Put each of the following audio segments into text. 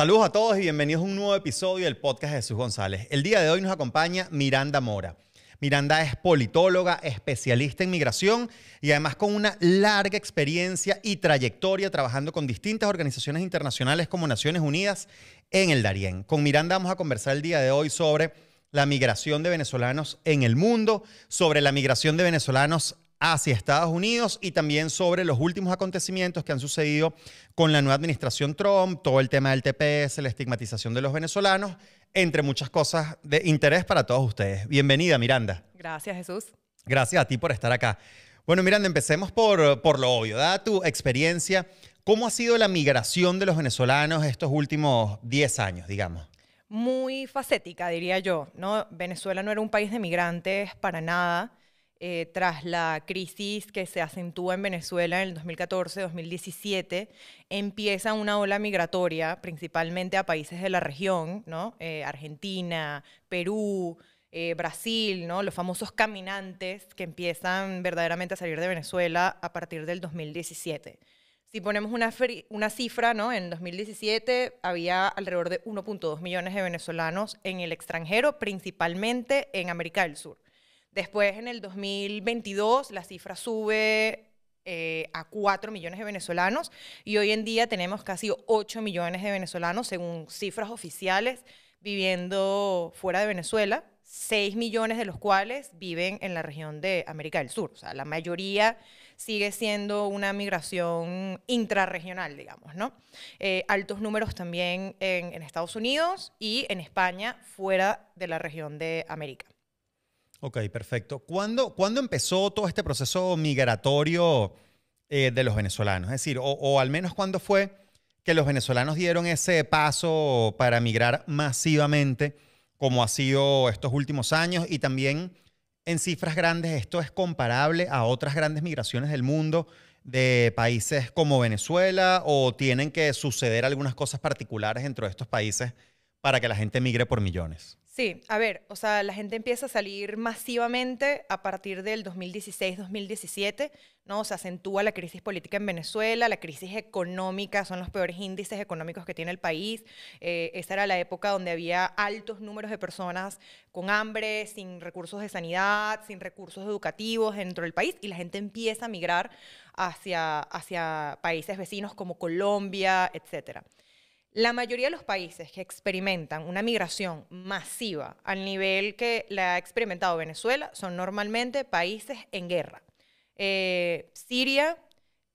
Saludos a todos y bienvenidos a un nuevo episodio del podcast de Jesús González. El día de hoy nos acompaña Miranda Mora. Miranda es politóloga, especialista en migración y además con una larga experiencia y trayectoria trabajando con distintas organizaciones internacionales como Naciones Unidas en el Darién. Con Miranda vamos a conversar el día de hoy sobre la migración de venezolanos en el mundo, sobre la migración de venezolanos hacia Estados Unidos y también sobre los últimos acontecimientos que han sucedido con la nueva administración Trump, todo el tema del TPS, la estigmatización de los venezolanos, entre muchas cosas de interés para todos ustedes. Bienvenida, Miranda. Gracias, Jesús. Gracias a ti por estar acá. Bueno, Miranda, empecemos por lo obvio. Dada tu experiencia, ¿cómo ha sido la migración de los venezolanos estos últimos 10 años, digamos? Muy facética, diría yo, ¿no? Venezuela no era un país de migrantes para nada. Tras la crisis que se acentúa en Venezuela en el 2014-2017, empieza una ola migratoria, principalmente a países de la región, ¿no? Argentina, Perú, Brasil, ¿no? Los famosos caminantes que empiezan verdaderamente a salir de Venezuela a partir del 2017. Si ponemos una cifra, ¿no? En 2017 había alrededor de 1.2 millones de venezolanos en el extranjero, principalmente en América del Sur. Después, en el 2022, la cifra sube a 4 millones de venezolanos y hoy en día tenemos casi 8 millones de venezolanos, según cifras oficiales, viviendo fuera de Venezuela, 6 millones de los cuales viven en la región de América del Sur. O sea, la mayoría sigue siendo una migración intrarregional, digamos, ¿no? Altos números también en Estados Unidos y en España, fuera de la región de América. Ok, perfecto. ¿Cuándo empezó todo este proceso migratorio de los venezolanos? Es decir, o al menos cuándo fue que los venezolanos dieron ese paso para migrar masivamente, como ha sido estos últimos años, y también en cifras grandes, ¿esto es comparable a otras grandes migraciones del mundo de países como Venezuela o tienen que suceder algunas cosas particulares dentro de estos países para que la gente migre por millones? Sí, a ver, o sea, la gente empieza a salir masivamente a partir del 2016-2017, ¿no? Se acentúa la crisis política en Venezuela, la crisis económica, son los peores índices económicos que tiene el país. Esa era la época donde había altos números de personas con hambre, sin recursos de sanidad, sin recursos educativos dentro del país, y la gente empieza a migrar hacia países vecinos como Colombia, etcétera. La mayoría de los países que experimentan una migración masiva al nivel que la ha experimentado Venezuela son normalmente países en guerra. Siria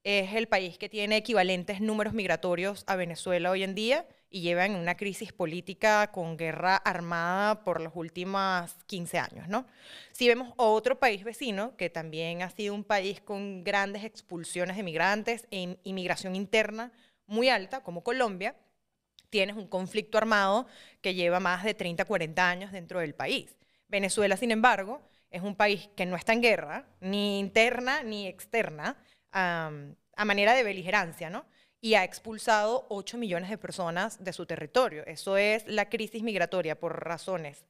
es el país que tiene equivalentes números migratorios a Venezuela hoy en día y lleva en una crisis política con guerra armada por los últimos 15 años, ¿no? Si vemos otro país vecino, que también ha sido un país con grandes expulsiones de migrantes e inmigración interna muy alta, como Colombia, tienes un conflicto armado que lleva más de 30, 40 años dentro del país. Venezuela, sin embargo, es un país que no está en guerra, ni interna ni externa, a manera de beligerancia, ¿no? Y ha expulsado 8 millones de personas de su territorio. Eso es la crisis migratoria por razones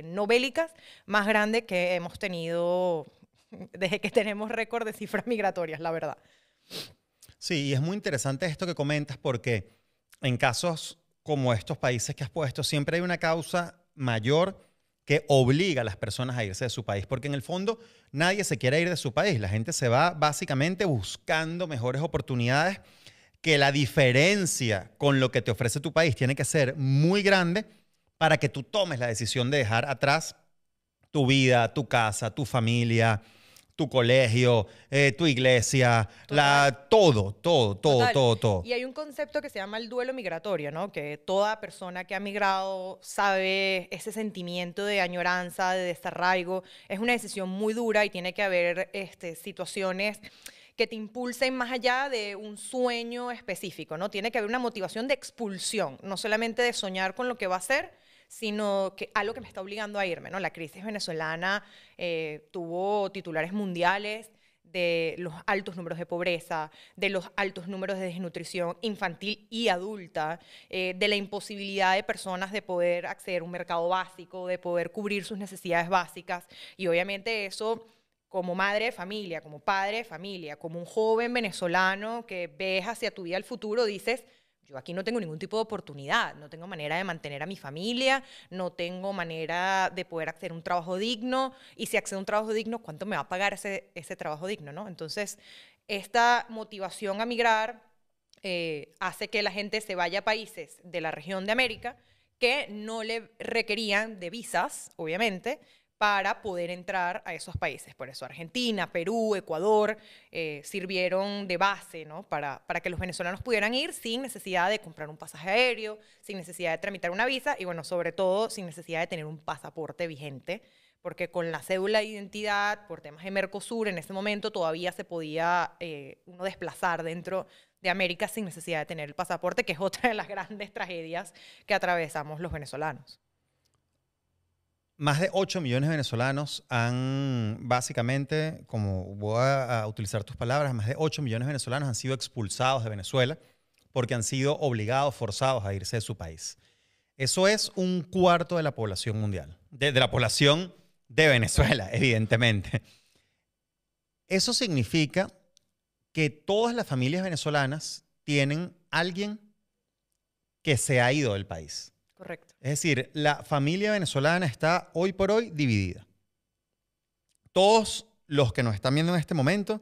no bélicas más grande que hemos tenido desde que tenemos récord de cifras migratorias, la verdad. Sí, y es muy interesante esto que comentas porque en casos como estos países que has puesto, siempre hay una causa mayor que obliga a las personas a irse de su país, porque en el fondo nadie se quiere ir de su país. La gente se va básicamente buscando mejores oportunidades, que la diferencia con lo que te ofrece tu país tiene que ser muy grande para que tú tomes la decisión de dejar atrás tu vida, tu casa, tu familia, tu colegio, tu iglesia, todo. Y hay un concepto que se llama el duelo migratorio, ¿no? Que toda persona que ha migrado sabe ese sentimiento de añoranza, de desarraigo. Es una decisión muy dura y tiene que haber situaciones que te impulsen más allá de un sueño específico, ¿no? Tiene que haber una motivación de expulsión, no solamente de soñar con lo que va a ser, sino que algo que me está obligando a irme, ¿no? La crisis venezolana tuvo titulares mundiales de los altos números de pobreza, de los altos números de desnutrición infantil y adulta, de la imposibilidad de personas de poder acceder a un mercado básico, de poder cubrir sus necesidades básicas. Y obviamente eso, como madre de familia, como padre de familia, como un joven venezolano que ves hacia tu vida al futuro, dices, yo aquí no tengo ningún tipo de oportunidad, no tengo manera de mantener a mi familia, no tengo manera de poder acceder a un trabajo digno, y si accedo a un trabajo digno, ¿cuánto me va a pagar ese trabajo digno, ¿no? Entonces, esta motivación a migrar hace que la gente se vaya a países de la región de América que no le requerían de visas, obviamente, para poder entrar a esos países. Por eso Argentina, Perú, Ecuador sirvieron de base, ¿no? Para que los venezolanos pudieran ir sin necesidad de comprar un pasaje aéreo, sin necesidad de tramitar una visa y, bueno, sobre todo sin necesidad de tener un pasaporte vigente, porque con la cédula de identidad, por temas de Mercosur, en ese momento todavía se podía uno desplazar dentro de América sin necesidad de tener el pasaporte, que es otra de las grandes tragedias que atravesamos los venezolanos. Más de 8 millones de venezolanos han, básicamente, como voy a utilizar tus palabras, más de 8 millones de venezolanos han sido expulsados de Venezuela porque han sido obligados, forzados a irse de su país. Eso es un cuarto de la población mundial, de la población de Venezuela, evidentemente. Eso significa que todas las familias venezolanas tienen alguien que se ha ido del país. Correcto. Es decir, la familia venezolana está hoy por hoy dividida. Todos los que nos están viendo en este momento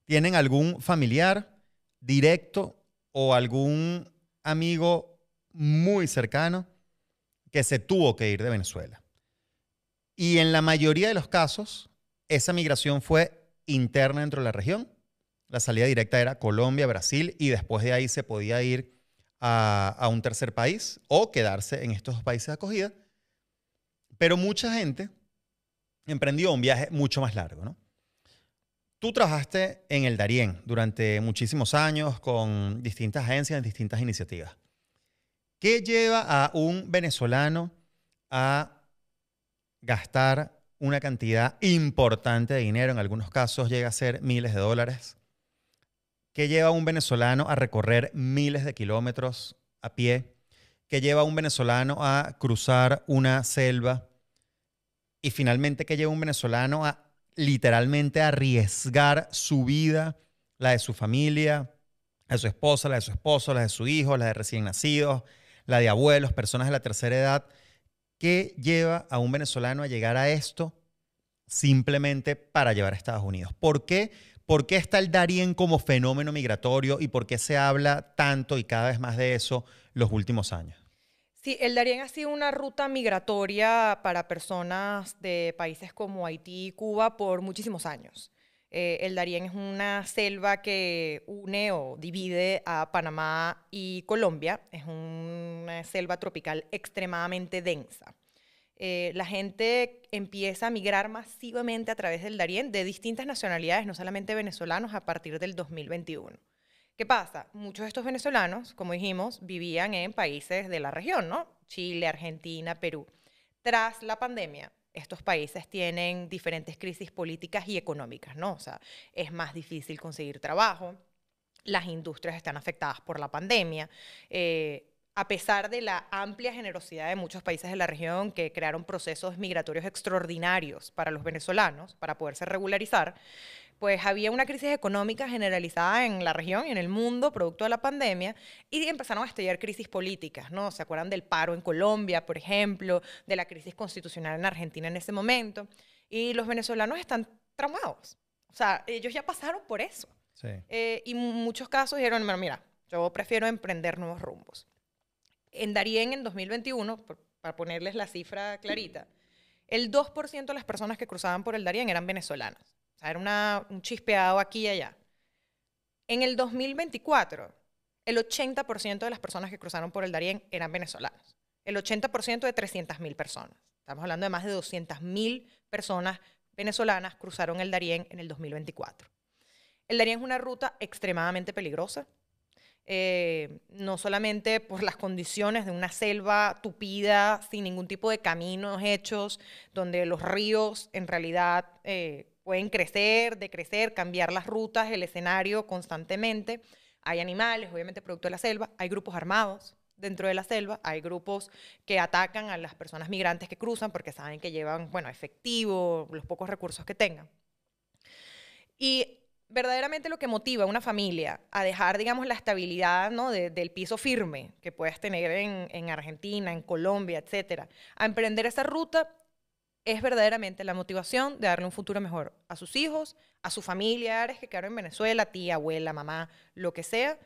tienen algún familiar directo o algún amigo muy cercano que se tuvo que ir de Venezuela. Y en la mayoría de los casos, esa migración fue interna dentro de la región. La salida directa era Colombia, Brasil, y después de ahí se podía ir a un tercer país o quedarse en estos dos países de acogida. Pero mucha gente emprendió un viaje mucho más largo, ¿no? Tú trabajaste en el Darién durante muchísimos años con distintas agencias, distintas iniciativas. ¿Qué lleva a un venezolano a gastar una cantidad importante de dinero? En algunos casos llega a ser miles de dólares. ¿Qué lleva a un venezolano a recorrer miles de kilómetros a pie? ¿Qué lleva a un venezolano a cruzar una selva? Y finalmente, ¿qué lleva a un venezolano a literalmente arriesgar su vida, la de su familia, la de su esposa, la de su esposo, la de su hijo, la de recién nacidos, la de abuelos, personas de la tercera edad? ¿Qué lleva a un venezolano a llegar a esto simplemente para llevar a Estados Unidos? ¿Por qué? ¿Por qué está el Darién como fenómeno migratorio y por qué se habla tanto y cada vez más de eso los últimos años? Sí, el Darién ha sido una ruta migratoria para personas de países como Haití y Cuba por muchísimos años. El Darién es una selva que une o divide a Panamá y Colombia. Es una selva tropical extremadamente densa. La gente empieza a migrar masivamente a través del Darién de distintas nacionalidades, no solamente venezolanos, a partir del 2021. ¿Qué pasa? Muchos de estos venezolanos, como dijimos, vivían en países de la región, ¿no? Chile, Argentina, Perú. Tras la pandemia, estos países tienen diferentes crisis políticas y económicas, ¿no? O sea, es más difícil conseguir trabajo, las industrias están afectadas por la pandemia. A pesar de la amplia generosidad de muchos países de la región que crearon procesos migratorios extraordinarios para los venezolanos, para poderse regularizar, pues había una crisis económica generalizada en la región y en el mundo producto de la pandemia y empezaron a estallar crisis políticas, ¿no? ¿Se acuerdan del paro en Colombia, por ejemplo, de la crisis constitucional en Argentina en ese momento? Y los venezolanos están traumados. O sea, ellos ya pasaron por eso. Sí. Y en muchos casos dijeron, bueno, mira, yo prefiero emprender nuevos rumbos. En Darién, en 2021, para ponerles la cifra clarita, el 2% de las personas que cruzaban por el Darién eran venezolanas. O sea, era un chispeado aquí y allá. En el 2024, el 80% de las personas que cruzaron por el Darién eran venezolanos. El 80% de 300.000 personas. Estamos hablando de más de 200.000 personas venezolanas cruzaron el Darién en el 2024. El Darién es una ruta extremadamente peligrosa. No solamente por las condiciones de una selva tupida, sin ningún tipo de caminos hechos, donde los ríos en realidad pueden crecer, decrecer, cambiar las rutas, el escenario constantemente. Hay animales, obviamente producto de la selva, hay grupos armados dentro de la selva, hay grupos que atacan a las personas migrantes que cruzan porque saben que llevan, bueno, efectivo, los pocos recursos que tengan. Y verdaderamente lo que motiva a una familia a dejar, digamos, la estabilidad, ¿no? del piso firme que puedes tener en Argentina, en Colombia, etcétera, a emprender esa ruta, es verdaderamente la motivación de darle un futuro mejor a sus hijos, a sus familiares que quedaron en Venezuela, tía, abuela, mamá, lo que sea,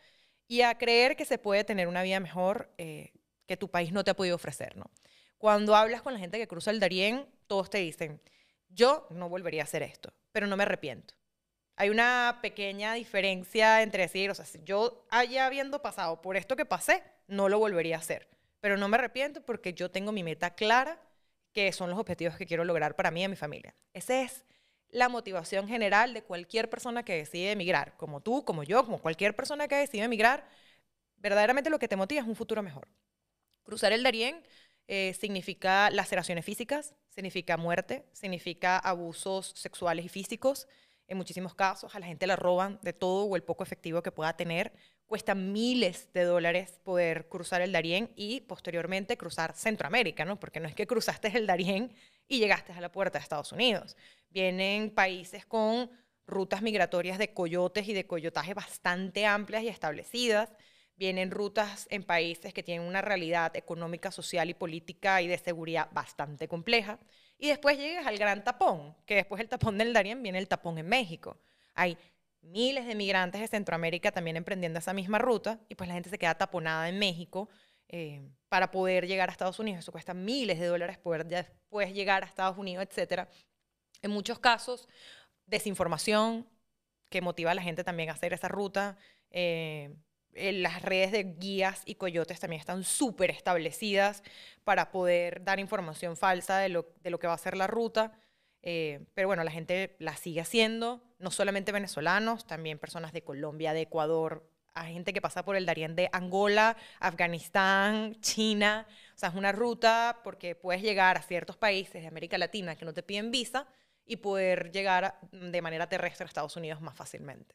y a creer que se puede tener una vida mejor que tu país no te ha podido ofrecer, ¿no? Cuando hablas con la gente que cruza el Darién, todos te dicen, yo no volvería a hacer esto, pero no me arrepiento. Hay una pequeña diferencia entre decir, o sea, si yo haya habiendo pasado por esto que pasé, no lo volvería a hacer, pero no me arrepiento porque yo tengo mi meta clara, que son los objetivos que quiero lograr para mí y a mi familia. Esa es la motivación general de cualquier persona que decide emigrar, como tú, como yo, como cualquier persona que decide emigrar. Verdaderamente lo que te motiva es un futuro mejor. Cruzar el Darién significa laceraciones físicas, significa muerte, significa abusos sexuales y físicos. En muchísimos casos a la gente la roban de todo o el poco efectivo que pueda tener. Cuesta miles de dólares poder cruzar el Darién y posteriormente cruzar Centroamérica, ¿no? Porque no es que cruzaste el Darién y llegaste a la puerta de Estados Unidos. Vienen países con rutas migratorias de coyotes y de coyotaje bastante amplias y establecidas. Vienen rutas en países que tienen una realidad económica, social y política y de seguridad bastante compleja. Y después llegas al gran tapón, que después del tapón del Darién viene el tapón en México. Hay miles de migrantes de Centroamérica también emprendiendo esa misma ruta y pues la gente se queda taponada en México para poder llegar a Estados Unidos. Eso cuesta miles de dólares poder después llegar a Estados Unidos, etc. En muchos casos, desinformación que motiva a la gente también a hacer esa ruta. Las redes de guías y coyotes también están súper establecidas para poder dar información falsa de lo que va a ser la ruta. Pero bueno, la gente la sigue haciendo, no solamente venezolanos, también personas de Colombia, de Ecuador, hay gente que pasa por el Darién de Angola, Afganistán, China. O sea, es una ruta porque puedes llegar a ciertos países de América Latina que no te piden visa y poder llegar de manera terrestre a Estados Unidos más fácilmente.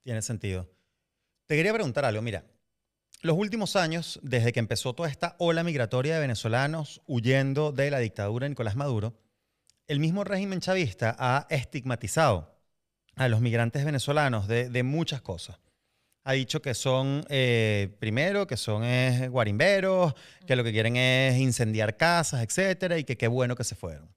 Tiene sentido. Te quería preguntar algo. Mira, los últimos años, desde que empezó toda esta ola migratoria de venezolanos huyendo de la dictadura de Nicolás Maduro, el mismo régimen chavista ha estigmatizado a los migrantes venezolanos de muchas cosas. Ha dicho que son, primero, que son guarimberos, que lo que quieren es incendiar casas, etcétera, y que qué bueno que se fueron.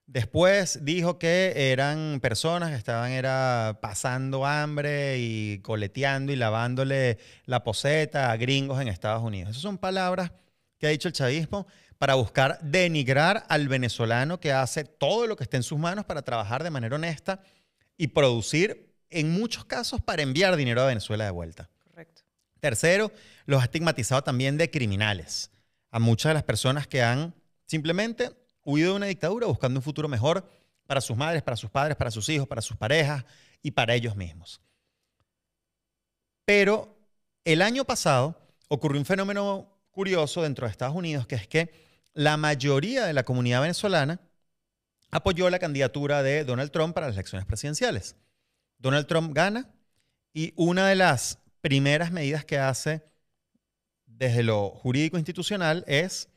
Después dijo que eran personas que estaban pasando hambre y coleteando y lavándole la poseta a gringos en Estados Unidos. Esas son palabras que ha dicho el chavismo para buscar denigrar al venezolano que hace todo lo que esté en sus manos para trabajar de manera honesta y producir, en muchos casos, para enviar dinero a Venezuela de vuelta. Correcto. Tercero, los ha estigmatizado también de criminales. A muchas de las personas que han simplemente huido de una dictadura buscando un futuro mejor para sus madres, para sus padres, para sus hijos, para sus parejas y para ellos mismos. Pero el año pasado ocurrió un fenómeno curioso dentro de Estados Unidos, que es que la mayoría de la comunidad venezolana apoyó la candidatura de Donald Trump para las elecciones presidenciales. Donald Trump gana y una de las primeras medidas que hace desde lo jurídico institucional es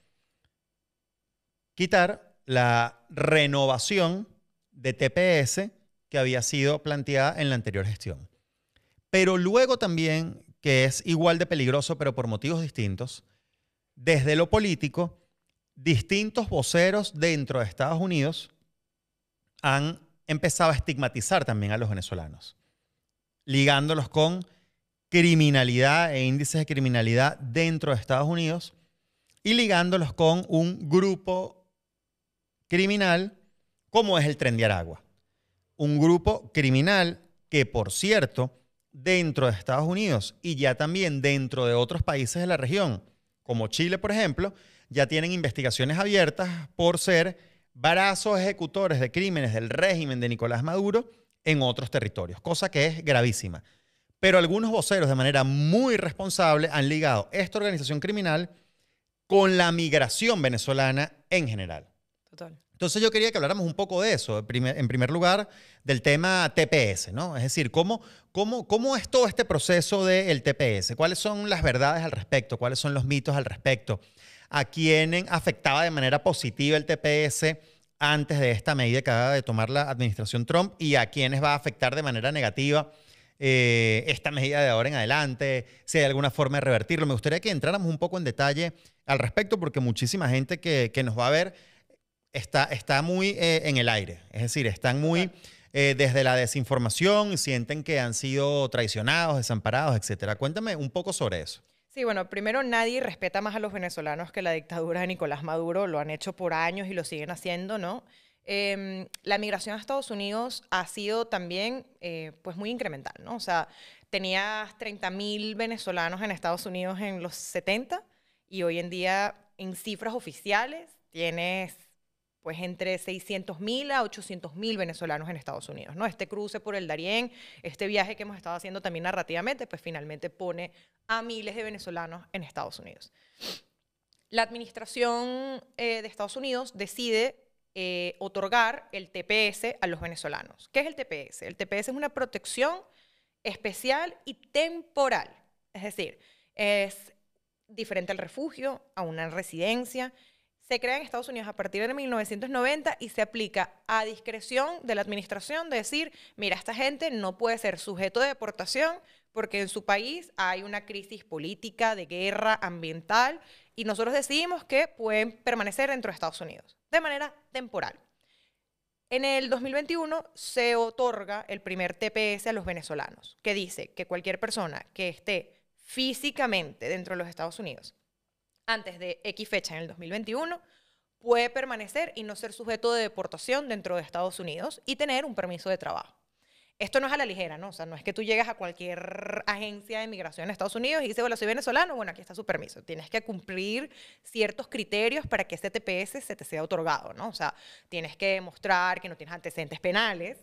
quitar la renovación de TPS que había sido planteada en la anterior gestión. Pero luego también, que es igual de peligroso pero por motivos distintos, desde lo político, distintos voceros dentro de Estados Unidos han empezado a estigmatizar también a los venezolanos, ligándolos con criminalidad e índices de criminalidad dentro de Estados Unidos y ligándolos con un grupo criminal como es el Tren de Aragua. Un grupo criminal que, por cierto, dentro de Estados Unidos y ya también dentro de otros países de la región, como Chile, por ejemplo, ya tienen investigaciones abiertas por ser brazos ejecutores de crímenes del régimen de Nicolás Maduro en otros territorios, cosa que es gravísima. Pero algunos voceros de manera muy responsable han ligado esta organización criminal con la migración venezolana en general. Total. Entonces yo quería que habláramos un poco de eso, en primer lugar, del tema TPS, ¿no? Es decir, ¿cómo es todo este proceso del TPS? ¿Cuáles son las verdades al respecto? ¿Cuáles son los mitos al respecto? ¿A quién afectaba de manera positiva el TPS antes de esta medida que acaba de tomar la administración Trump y a quiénes va a afectar de manera negativa esta medida de ahora en adelante, si hay alguna forma de revertirlo. Me gustaría que entráramos un poco en detalle al respecto porque muchísima gente que nos va a ver está muy en el aire. Es decir, están muy desde la desinformación, sienten que han sido traicionados, desamparados, etcétera. Cuéntame un poco sobre eso. Sí, bueno, primero nadie respeta más a los venezolanos que la dictadura de Nicolás Maduro. Lo han hecho por años y lo siguen haciendo, ¿no? La migración a Estados Unidos ha sido también pues muy incremental, ¿no? O sea, tenías 30.000 venezolanos en Estados Unidos en los 70 y hoy en día en cifras oficiales tienes pues entre 600.000 a 800.000 venezolanos en Estados Unidos, ¿no? Este cruce por el Darién, este viaje que hemos estado haciendo también narrativamente, pues finalmente pone a miles de venezolanos en Estados Unidos. La administración de Estados Unidos decide otorgar el TPS a los venezolanos. ¿Qué es el TPS? El TPS es una protección especial y temporal, es decir, es diferente al refugio, a una residencia. Se crea en Estados Unidos a partir de 1990 y se aplica a discreción de la administración de decir, mira, esta gente no puede ser sujeto de deportación porque en su país hay una crisis política, de guerra, ambiental, y nosotros decidimos que pueden permanecer dentro de Estados Unidos de manera temporal. En el 2021 se otorga el primer TPS a los venezolanos, que dice que cualquier persona que esté físicamente dentro de los Estados Unidos antes de X fecha en el 2021, puede permanecer y no ser sujeto de deportación dentro de Estados Unidos y tener un permiso de trabajo. Esto no es a la ligera, ¿no? O sea, no es que tú llegues a cualquier agencia de migración en Estados Unidos y dices, hola, soy venezolano, bueno, aquí está su permiso. Tienes que cumplir ciertos criterios para que ese TPS se te sea otorgado, ¿no? O sea, tienes que demostrar que no tienes antecedentes penales,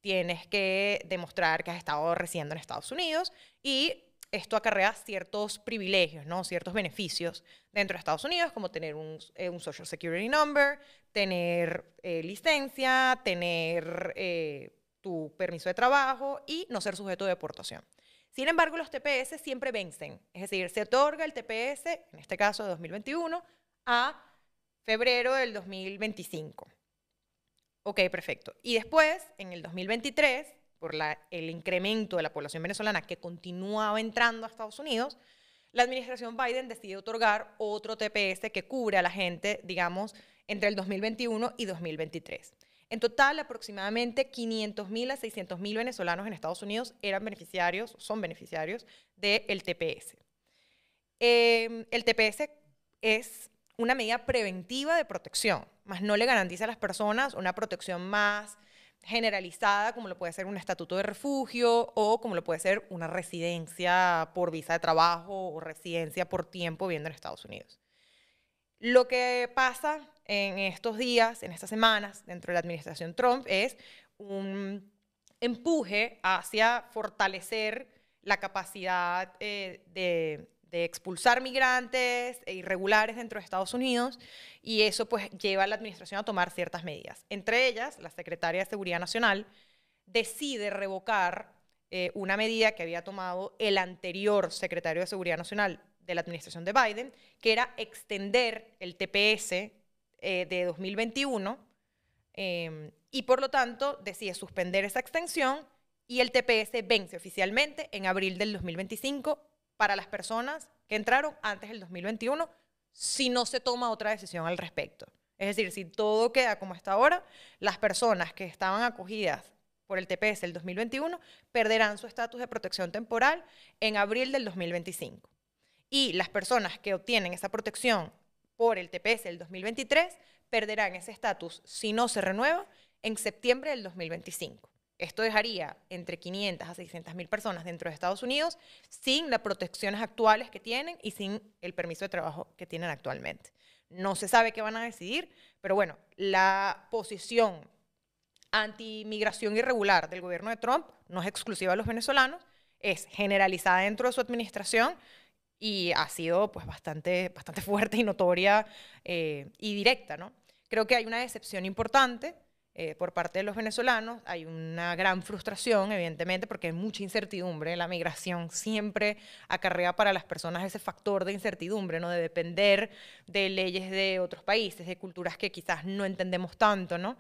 tienes que demostrar que has estado residiendo en Estados Unidos y esto acarrea ciertos privilegios, ¿no? Ciertos beneficios dentro de Estados Unidos, como tener un Social Security Number, tener licencia, tener tu permiso de trabajo y no ser sujeto de deportación. Sin embargo, los TPS siempre vencen. Es decir, se otorga el TPS, en este caso de 2021, a febrero del 2025. Ok, perfecto. Y después, en el 2023, por el incremento de la población venezolana que continuaba entrando a Estados Unidos, la administración Biden decide otorgar otro TPS que cubre a la gente, digamos, entre el 2021 y 2023. En total, aproximadamente 500.000 a 600.000 venezolanos en Estados Unidos son beneficiarios del TPS. El TPS es una medida preventiva de protección, más no le garantiza a las personas una protección más generalizada, como lo puede ser un estatuto de refugio o como lo puede ser una residencia por visa de trabajo o residencia por tiempo viviendo en Estados Unidos. Lo que pasa en estos días, en estas semanas, dentro de la administración Trump, es un empuje hacia fortalecer la capacidad de expulsar migrantes irregulares dentro de Estados Unidos, y eso pues lleva a la administración a tomar ciertas medidas. Entre ellas, la Secretaria de Seguridad Nacional decide revocar una medida que había tomado el anterior Secretario de Seguridad Nacional de la administración de Biden, que era extender el TPS de 2021 y por lo tanto decide suspender esa extensión y el TPS vence oficialmente en abril del 2025 para las personas que entraron antes del 2021 si no se toma otra decisión al respecto. Es decir, si todo queda como está ahora, las personas que estaban acogidas por el TPS del 2021 perderán su estatus de protección temporal en abril del 2025. Y las personas que obtienen esa protección por el TPS del 2023 perderán ese estatus, si no se renueva, en septiembre del 2025. Esto dejaría entre 500 a 600.000 personas dentro de Estados Unidos sin las protecciones actuales que tienen y sin el permiso de trabajo que tienen actualmente. No se sabe qué van a decidir, pero bueno, la posición antimigración irregular del gobierno de Trump no es exclusiva de los venezolanos, es generalizada dentro de su administración y ha sido pues bastante fuerte y notoria y directa, ¿no? Creo que hay una decepción importante por parte de los venezolanos. Hay una gran frustración, evidentemente, porque hay mucha incertidumbre. La migración siempre acarrea para las personas ese factor de incertidumbre, ¿no? De depender de leyes de otros países, de culturas que quizás no entendemos tanto, ¿no?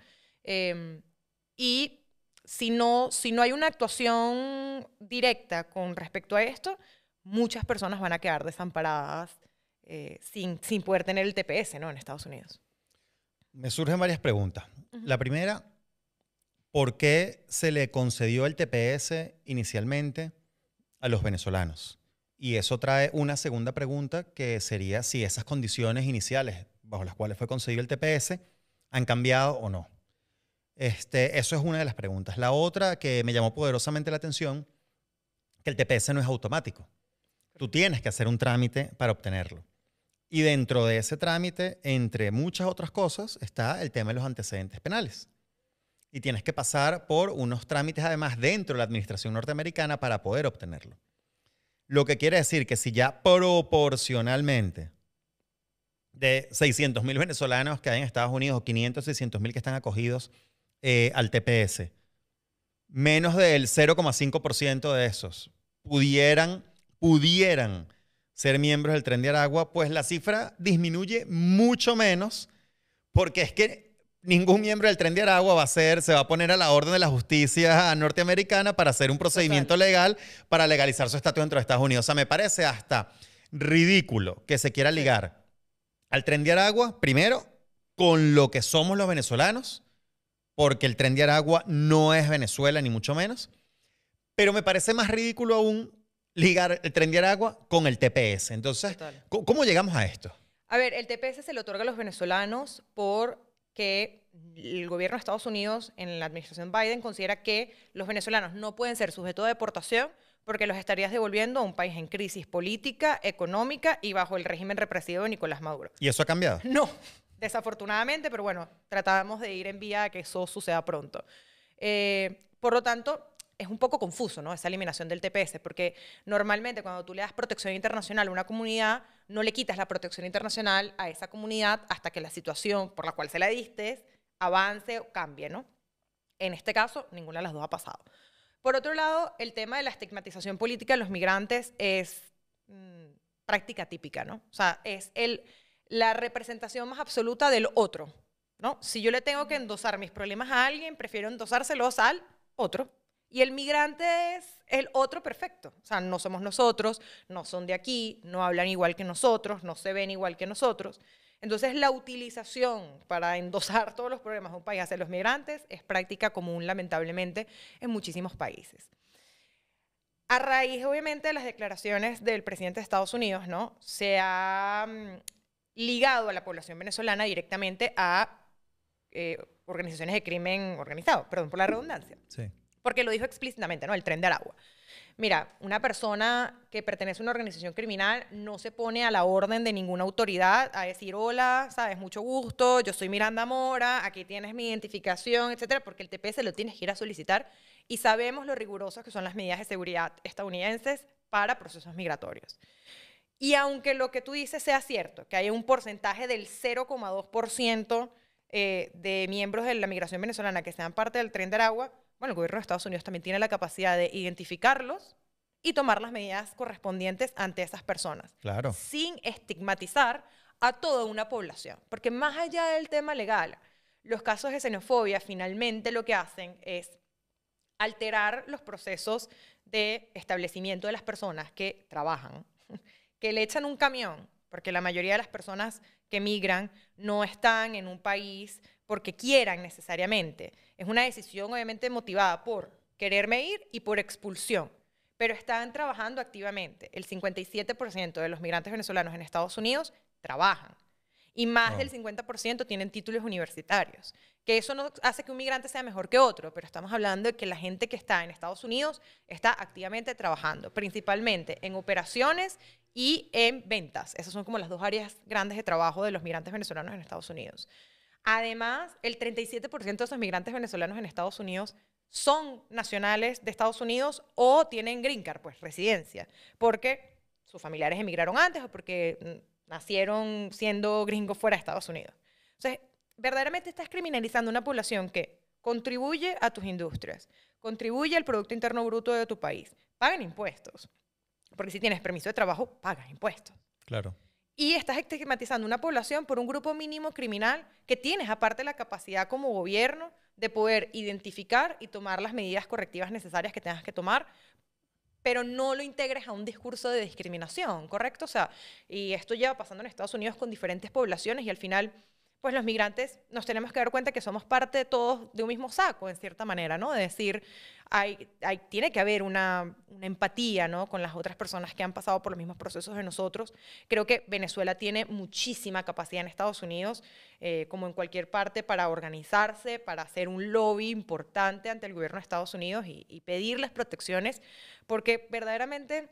Y si no hay una actuación directa con respecto a esto, muchas personas van a quedar desamparadas sin poder tener el TPS, ¿no? En Estados Unidos. Me surgen varias preguntas. La primera, ¿por qué se le concedió el TPS inicialmente a los venezolanos? Y eso trae una segunda pregunta, que sería si esas condiciones iniciales bajo las cuales fue concedido el TPS han cambiado o no. Eso es una de las preguntas. La otra que me llamó poderosamente la atención, que el TPS no es automático. Tú tienes que hacer un trámite para obtenerlo. Y dentro de ese trámite, entre muchas otras cosas, está el tema de los antecedentes penales. Y tienes que pasar por unos trámites, además, dentro de la administración norteamericana para poder obtenerlo. Lo que quiere decir que si ya proporcionalmente de 600.000 venezolanos que hay en Estados Unidos o 500, 600.000 que están acogidos al TPS, menos del 0,5% de esos pudieran ser miembros del Tren de Aragua, pues la cifra disminuye mucho menos, porque es que ningún miembro del Tren de Aragua se va a poner a la orden de la justicia norteamericana para hacer un procedimiento legal para legalizar su estatus dentro de Estados Unidos. O sea, me parece hasta ridículo que se quiera ligar al Tren de Aragua, primero, con lo que somos los venezolanos, porque el Tren de Aragua no es Venezuela, ni mucho menos, pero me parece más ridículo aún ligar el Tren de Aragua con el TPS. Entonces, ¿cómo llegamos a esto? A ver, el TPS se le otorga a los venezolanos porque el gobierno de Estados Unidos, en la administración Biden, considera que los venezolanos no pueden ser sujetos de deportación porque los estarías devolviendo a un país en crisis política, económica y bajo el régimen represivo de Nicolás Maduro. ¿Y eso ha cambiado? No, desafortunadamente, pero bueno, tratamos de ir en vía a que eso suceda pronto. Por lo tanto, es un poco confuso, ¿no? Esa eliminación del TPS, porque normalmente cuando tú le das protección internacional a una comunidad, no le quitas la protección internacional a esa comunidad hasta que la situación por la cual se la diste avance o cambie, ¿no? En este caso, ninguna de las dos ha pasado. Por otro lado, el tema de la estigmatización política de los migrantes es práctica típica, ¿no? O sea, es la representación más absoluta del otro, ¿no? Si yo le tengo que endosar mis problemas a alguien, prefiero endosárselos al otro. Y el migrante es el otro perfecto. O sea, no somos nosotros, no son de aquí, no hablan igual que nosotros, no se ven igual que nosotros. Entonces, la utilización para endosar todos los problemas de un país hacia los migrantes es práctica común, lamentablemente, en muchísimos países. A raíz, obviamente, de las declaraciones del presidente de Estados Unidos, ¿no? Se ha ligado a la población venezolana directamente a organizaciones de crimen organizado, perdón por la redundancia. Sí. Porque lo dijo explícitamente, ¿no? El Tren de Aragua. Mira, una persona que pertenece a una organización criminal no se pone a la orden de ninguna autoridad a decir, hola, sabes, mucho gusto, yo soy Miranda Mora, aquí tienes mi identificación, etcétera, porque el TPS lo tienes que ir a solicitar y sabemos lo rigurosas que son las medidas de seguridad estadounidenses para procesos migratorios. Y aunque lo que tú dices sea cierto, que hay un porcentaje del 0,2% de miembros de la migración venezolana que sean parte del Tren de Aragua, bueno, el gobierno de Estados Unidos también tiene la capacidad de identificarlos y tomar las medidas correspondientes ante esas personas. Claro. Sin estigmatizar a toda una población. Porque más allá del tema legal, los casos de xenofobia finalmente lo que hacen es alterar los procesos de establecimiento de las personas que trabajan, que le echan un camión, porque la mayoría de las personas que migran no están en un país porque quieran necesariamente. Es una decisión obviamente motivada por quererme ir y por expulsión, pero están trabajando activamente. El 57% de los migrantes venezolanos en Estados Unidos trabajan y más del 50% tienen títulos universitarios. Que eso no hace que un migrante sea mejor que otro, pero estamos hablando de que la gente que está en Estados Unidos está activamente trabajando, principalmente en operaciones y en ventas. Esas son como las dos áreas grandes de trabajo de los migrantes venezolanos en Estados Unidos. Además, el 37% de esos migrantes venezolanos en Estados Unidos son nacionales de Estados Unidos o tienen green card, pues residencia, porque sus familiares emigraron antes o porque nacieron siendo gringos fuera de Estados Unidos. Entonces, verdaderamente estás criminalizando una población que contribuye a tus industrias, contribuye al Producto Interno Bruto de tu país, pagan impuestos. Porque si tienes permiso de trabajo, pagas impuestos. Claro. Y estás estigmatizando una población por un grupo mínimo criminal que tienes, aparte, la capacidad como gobierno de poder identificar y tomar las medidas correctivas necesarias que tengas que tomar, pero no lo integres a un discurso de discriminación, ¿correcto? O sea, y esto lleva pasando en Estados Unidos con diferentes poblaciones y al final, pues los migrantes nos tenemos que dar cuenta que somos parte de todos de un mismo saco, en cierta manera, ¿no? De decir, tiene que haber una empatía, ¿no? Con las otras personas que han pasado por los mismos procesos de nosotros. Creo que Venezuela tiene muchísima capacidad en Estados Unidos, como en cualquier parte, para organizarse, para hacer un lobby importante ante el gobierno de Estados Unidos y pedirles protecciones, porque verdaderamente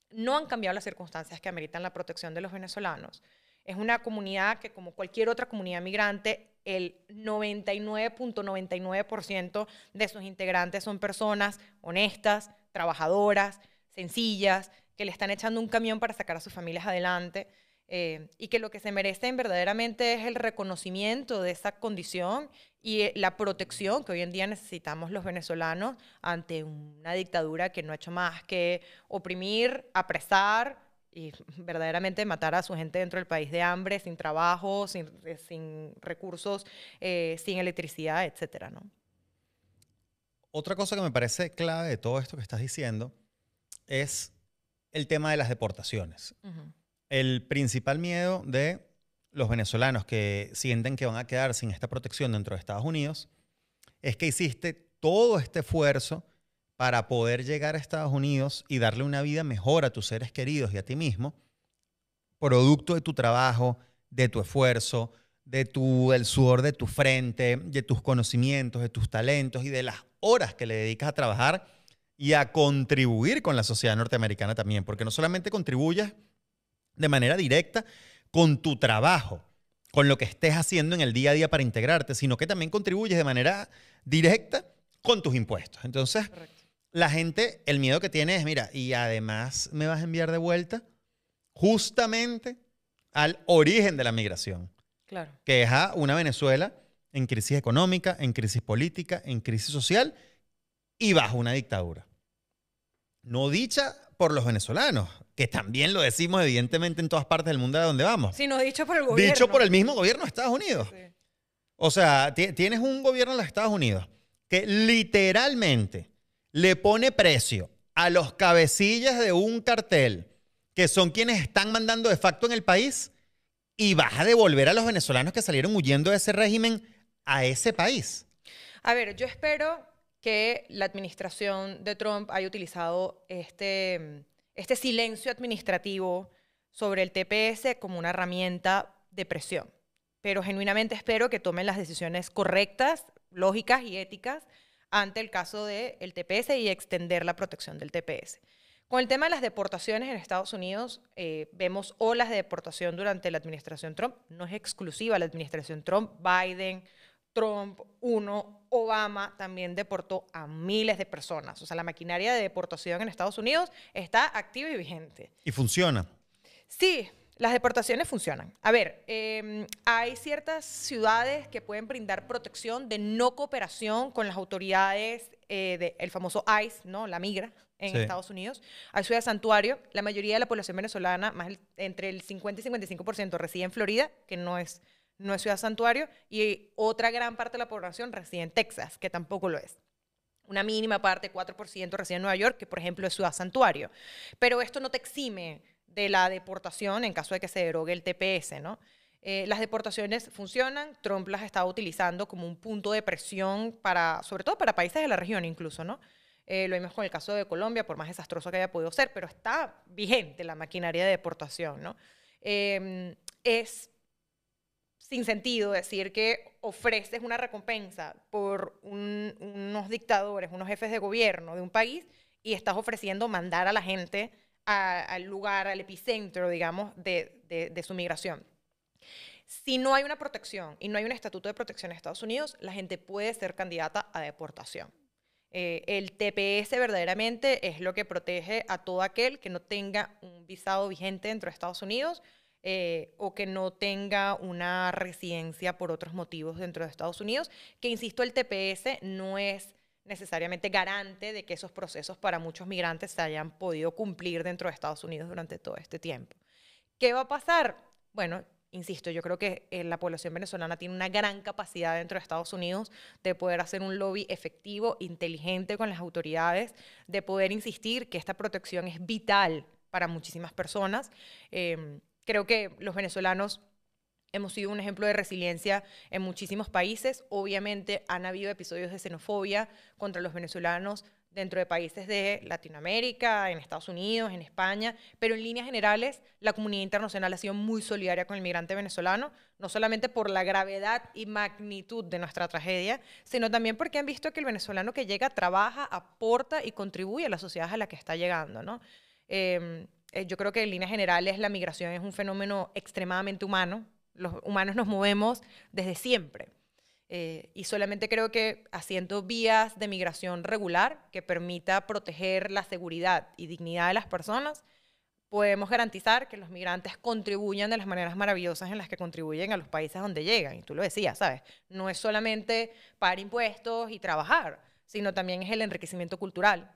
no han cambiado las circunstancias que ameritan la protección de los venezolanos. Es una comunidad que, como cualquier otra comunidad migrante, el 99.99% de sus integrantes son personas honestas, trabajadoras, sencillas, que le están echando un camión para sacar a sus familias adelante, y que lo que se merecen verdaderamente es el reconocimiento de esa condición y la protección que hoy en día necesitamos los venezolanos ante una dictadura que no ha hecho más que oprimir, apresar y verdaderamente matar a su gente dentro del país de hambre, sin trabajo, sin recursos, sin electricidad, etcétera, ¿no? Otra cosa que me parece clave de todo esto que estás diciendo es el tema de las deportaciones. Uh-huh. El principal miedo de los venezolanos que sienten que van a quedar sin esta protección dentro de Estados Unidos es que hiciste todo este esfuerzo para poder llegar a Estados Unidos y darle una vida mejor a tus seres queridos y a ti mismo, producto de tu trabajo, de tu esfuerzo, del sudor de tu frente, de tus conocimientos, de tus talentos y de las horas que le dedicas a trabajar y a contribuir con la sociedad norteamericana también, porque no solamente contribuyes de manera directa con tu trabajo, con lo que estés haciendo en el día a día para integrarte, sino que también contribuyes de manera directa con tus impuestos. Entonces, Correcto. la gente, el miedo que tiene es, mira, y además me vas a enviar de vuelta justamente al origen de la migración, Claro. que es a una Venezuela en crisis económica, en crisis política, en crisis social y bajo una dictadura. No dicha por los venezolanos, que también lo decimos evidentemente en todas partes del mundo a donde vamos. Sino dicho por el gobierno. Dicho por el mismo gobierno de Estados Unidos. Sí. O sea, tienes un gobierno de los Estados Unidos que literalmente le pone precio a los cabecillas de un cartel, que son quienes están mandando de facto en el país, y vas a devolver a los venezolanos que salieron huyendo de ese régimen a ese país. A ver, yo espero que la administración de Trump haya utilizado este silencio administrativo sobre el TPS como una herramienta de presión. Pero genuinamente espero que tomen las decisiones correctas, lógicas y éticas ante el caso del TPS y extender la protección del TPS. Con el tema de las deportaciones en Estados Unidos, vemos olas de deportación durante la administración Trump. No es exclusiva la administración Trump. Biden, Trump 1, Obama también deportó a miles de personas. O sea, la maquinaria de deportación en Estados Unidos está activa y vigente. Y funciona. Sí, las deportaciones funcionan. A ver, hay ciertas ciudades que pueden brindar protección de no cooperación con las autoridades del famoso ICE, ¿no? La migra en Estados Unidos. Hay ciudades santuario. La mayoría de la población venezolana, entre el 50 y 55%, reside en Florida, que no es ciudad santuario, y otra gran parte de la población reside en Texas, que tampoco lo es. Una mínima parte, 4%, reside en Nueva York, que por ejemplo es ciudad santuario. Pero esto no te exime de la deportación en caso de que se derogue el TPS, ¿no? Las deportaciones funcionan. Trump las está utilizando como un punto de presión sobre todo para países de la región incluso, ¿no? Lo vimos con el caso de Colombia, por más desastroso que haya podido ser, pero está vigente la maquinaria de deportación, ¿no? Es sin sentido decir que ofreces una recompensa por unos dictadores, unos jefes de gobierno de un país y estás ofreciendo mandar a la gente al lugar, al epicentro, digamos, de su migración. Si no hay una protección y no hay un estatuto de protección en Estados Unidos, la gente puede ser candidata a deportación. El TPS verdaderamente es lo que protege a todo aquel que no tenga un visado vigente dentro de Estados Unidos, o que no tenga una residencia por otros motivos dentro de Estados Unidos, que insisto, el TPS no es necesariamente garante de que esos procesos para muchos migrantes se hayan podido cumplir dentro de Estados Unidos durante todo este tiempo. ¿Qué va a pasar? Bueno, insisto, yo creo que la población venezolana tiene una gran capacidad dentro de Estados Unidos de poder hacer un lobby efectivo, inteligente con las autoridades, de poder insistir que esta protección es vital para muchísimas personas. Creo que los venezolanos hemos sido un ejemplo de resiliencia en muchísimos países. Obviamente han habido episodios de xenofobia contra los venezolanos dentro de países de Latinoamérica, en Estados Unidos, en España, pero en líneas generales la comunidad internacional ha sido muy solidaria con el migrante venezolano, no solamente por la gravedad y magnitud de nuestra tragedia, sino también porque han visto que el venezolano que llega trabaja, aporta y contribuye a la sociedad a la que está llegando, ¿no? Yo creo que en líneas generales la migración es un fenómeno extremadamente humano. Los humanos nos movemos desde siempre. Y solamente creo que haciendo vías de migración regular que permita proteger la seguridad y dignidad de las personas, podemos garantizar que los migrantes contribuyan de las maneras maravillosas en las que contribuyen a los países donde llegan. Y tú lo decías, ¿sabes? No es solamente pagar impuestos y trabajar, sino también es el enriquecimiento cultural.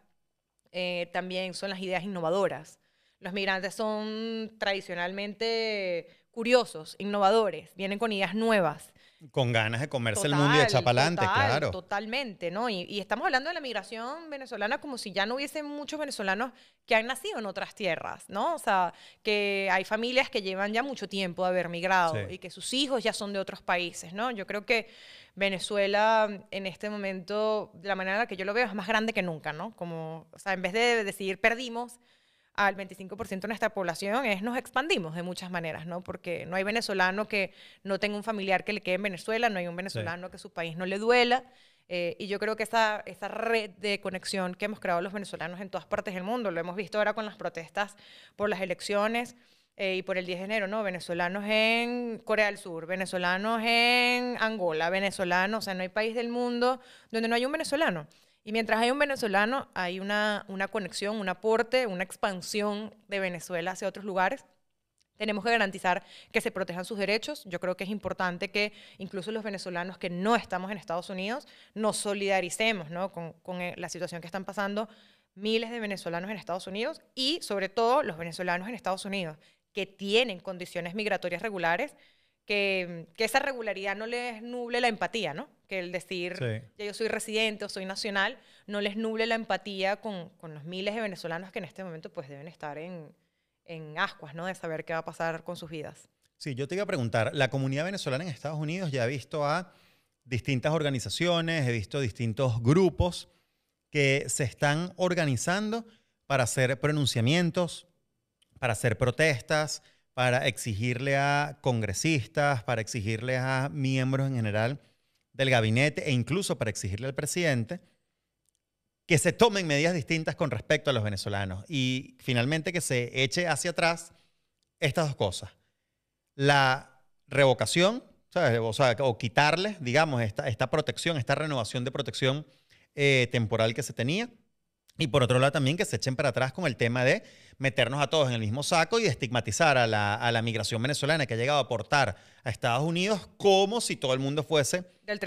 También son las ideas innovadoras. Los migrantes son tradicionalmente curiosos, innovadores, vienen con ideas nuevas. Con ganas de comerse el mundo y de echar para adelante, claro. Totalmente, ¿no? Y estamos hablando de la migración venezolana como si ya no hubiese muchos venezolanos que han nacido en otras tierras, ¿no? O sea, que hay familias que llevan ya mucho tiempo de haber migrado y que sus hijos ya son de otros países, ¿no? Yo creo que Venezuela en este momento, de la manera en la que yo lo veo, es más grande que nunca, ¿no? Como, o sea, en vez de decidir perdimos al 25% de nuestra población, nos expandimos de muchas maneras, ¿no? Porque no hay venezolano que no tenga un familiar que le quede en Venezuela, no hay un venezolano que su país no le duela. Y yo creo que esa red de conexión que hemos creado los venezolanos en todas partes del mundo, lo hemos visto ahora con las protestas por las elecciones y por el 10 de enero, ¿no? Venezolanos en Corea del Sur, venezolanos en Angola, venezolanos, o sea, no hay país del mundo donde no hay un venezolano. Y mientras hay un venezolano, hay una conexión, un aporte, una expansión de Venezuela hacia otros lugares. Tenemos que garantizar que se protejan sus derechos. Yo creo que es importante que incluso los venezolanos que no estamos en Estados Unidos nos solidaricemos, ¿no? con la situación que están pasando miles de venezolanos en Estados Unidos y sobre todo los venezolanos en Estados Unidos que tienen condiciones migratorias regulares, que esa regularidad no les nuble la empatía, ¿no? Que el decir, ya yo soy residente o soy nacional, no les nuble la empatía con los miles de venezolanos que en este momento pues deben estar en ascuas, ¿no? De saber qué va a pasar con sus vidas. Sí, yo te iba a preguntar, la comunidad venezolana en Estados Unidos ya ha visto a distintas organizaciones, he visto distintos grupos que se están organizando para hacer pronunciamientos, para hacer protestas, para exigirle a congresistas, para exigirle a miembros en general del gabinete e incluso para exigirle al presidente que se tomen medidas distintas con respecto a los venezolanos y finalmente que se eche hacia atrás estas dos cosas. La revocación, ¿sabes? O quitarle, digamos, esta protección, esta renovación de protección temporal que se tenía. Y por otro lado también que se echen para atrás con el tema de meternos a todos en el mismo saco y estigmatizar a la migración venezolana que ha llegado a aportar a Estados Unidos como si todo el mundo fuese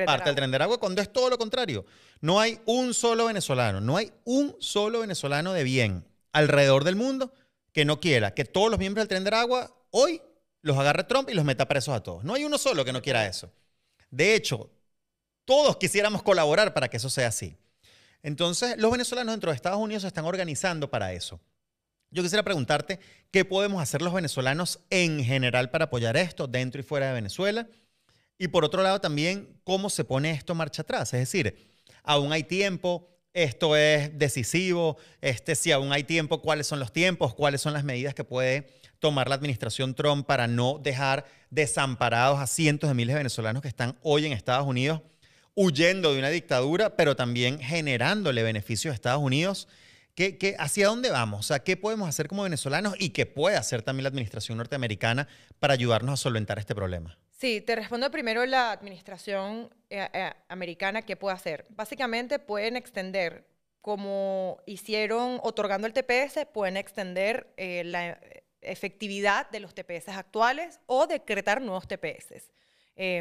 parte del Tren de Aragua, cuando es todo lo contrario. No hay un solo venezolano, no hay un solo venezolano de bien alrededor del mundo que no quiera que todos los miembros del Tren de Aragua hoy los agarre Trump y los meta presos a todos. No hay uno solo que no quiera eso. De hecho, todos quisiéramos colaborar para que eso sea así. Entonces, los venezolanos dentro de Estados Unidos se están organizando para eso. Yo quisiera preguntarte, ¿qué podemos hacer los venezolanos en general para apoyar esto dentro y fuera de Venezuela? Y por otro lado también, ¿cómo se pone esto marcha atrás? Es decir, aún hay tiempo, esto es decisivo, si aún hay tiempo, ¿cuáles son los tiempos? ¿Cuáles son las medidas que puede tomar la administración Trump para no dejar desamparados a cientos de miles de venezolanos que están hoy en Estados Unidos huyendo de una dictadura, pero también generándole beneficios a Estados Unidos? ¿Hacia dónde vamos? O sea, ¿qué podemos hacer como venezolanos y qué puede hacer también la administración norteamericana para ayudarnos a solventar este problema? Sí, te respondo primero la administración americana, ¿qué puede hacer? Básicamente pueden extender, como hicieron otorgando el TPS, pueden extender efectividad de los TPS actuales o decretar nuevos TPS.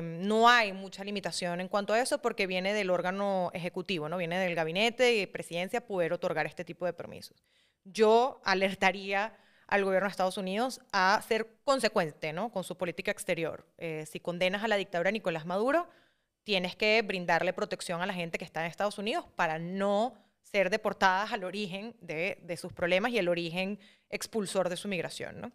No hay mucha limitación en cuanto a eso porque viene del órgano ejecutivo, ¿no? Viene del gabinete y presidencia poder otorgar este tipo de permisos. Yo alertaría al gobierno de Estados Unidos a ser consecuente, ¿no? Con su política exterior. Si condenas a la dictadura de Nicolás Maduro, tienes que brindarle protección a la gente que está en Estados Unidos para no ser deportadas al origen de sus problemas y el origen expulsor de su migración, ¿no?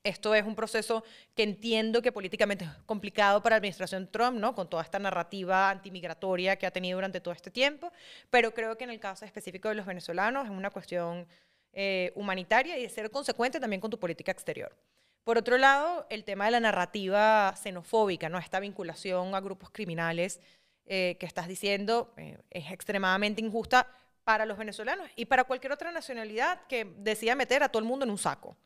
Esto es un proceso que entiendo que políticamente es complicado para la administración Trump, ¿no? Con toda esta narrativa antimigratoria que ha tenido durante todo este tiempo, pero creo que en el caso específico de los venezolanos es una cuestión humanitaria y de ser consecuente también con tu política exterior. Por otro lado, el tema de la narrativa xenofóbica, ¿no? Esta vinculación a grupos criminales que estás diciendo es extremadamente injusta para los venezolanos y para cualquier otra nacionalidad que decida meter a todo el mundo en un saco.